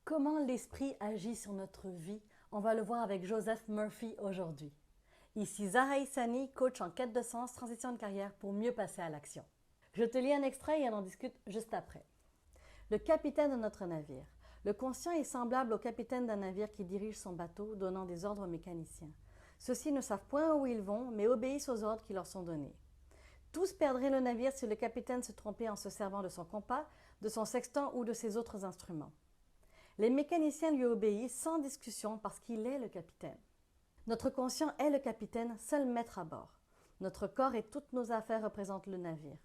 Comment l'esprit agit sur notre vie? On va le voir avec Joseph Murphy aujourd'hui. Ici Zahra Issani, coach en quête de sens, transition de carrière pour mieux passer à l'action. Je te lis un extrait et on en discute juste après. Le capitaine de notre navire. Le conscient est semblable au capitaine d'un navire qui dirige son bateau, donnant des ordres aux mécaniciens. Ceux-ci ne savent point où ils vont, mais obéissent aux ordres qui leur sont donnés. Tous perdraient le navire si le capitaine se trompait en se servant de son compas, de son sextant ou de ses autres instruments. Les mécaniciens lui obéissent sans discussion parce qu'il est le capitaine. Notre conscient est le capitaine, seul maître à bord. Notre corps et toutes nos affaires représentent le navire.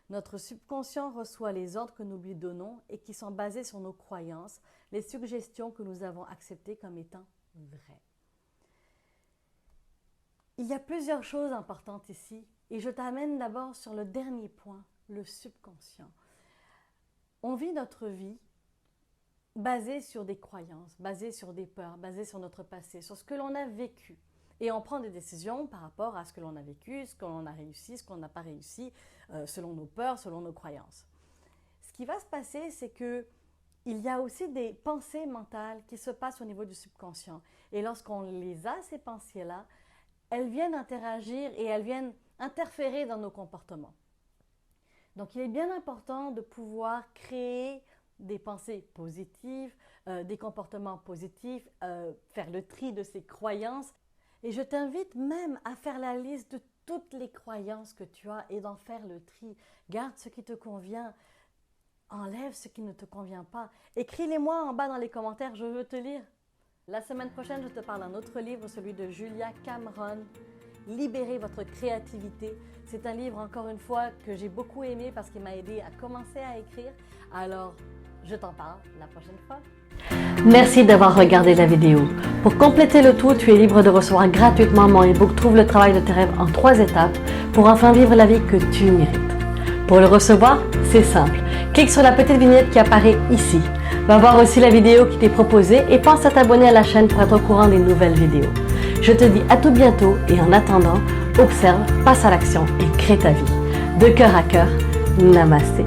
Notre subconscient reçoit les ordres que nous lui donnons et qui sont basés sur nos croyances, les suggestions que nous avons acceptées comme étant vraies. Il y a plusieurs choses importantes ici et je t'amène d'abord sur le dernier point, le subconscient. On vit notre vie basée sur des croyances, basée sur des peurs, basée sur notre passé, sur ce que l'on a vécu. Et on prend des décisions par rapport à ce que l'on a vécu, ce que l'on a réussi, ce qu'on n'a pas réussi, selon nos peurs, selon nos croyances. Ce qui va se passer, c'est qu'il y a aussi des pensées mentales qui se passent au niveau du subconscient. Et lorsqu'on les a, ces pensées-là, elles viennent interagir et elles viennent interférer dans nos comportements. Donc, il est bien important de pouvoir créer des pensées positives, des comportements positifs, faire le tri de ces croyances. Et je t'invite même à faire la liste de toutes les croyances que tu as et d'en faire le tri. Garde ce qui te convient, enlève ce qui ne te convient pas. Écris-les-moi en bas dans les commentaires, je veux te lire. La semaine prochaine, je te parle d'un autre livre, celui de Julia Cameron, Libérez votre créativité. C'est un livre, encore une fois, que j'ai beaucoup aimé parce qu'il m'a aidé à commencer à écrire. Alors, je t'en parle la prochaine fois. Merci d'avoir regardé la vidéo. Pour compléter le tout, tu es libre de recevoir gratuitement mon e-book Trouve le travail de tes rêves en 3 étapes pour enfin vivre la vie que tu mérites. Pour le recevoir, c'est simple. Clique sur la petite vignette qui apparaît ici. Va voir aussi la vidéo qui t'est proposée et pense à t'abonner à la chaîne pour être au courant des nouvelles vidéos. Je te dis à tout bientôt et en attendant, observe, passe à l'action et crée ta vie. De cœur à cœur, namasté.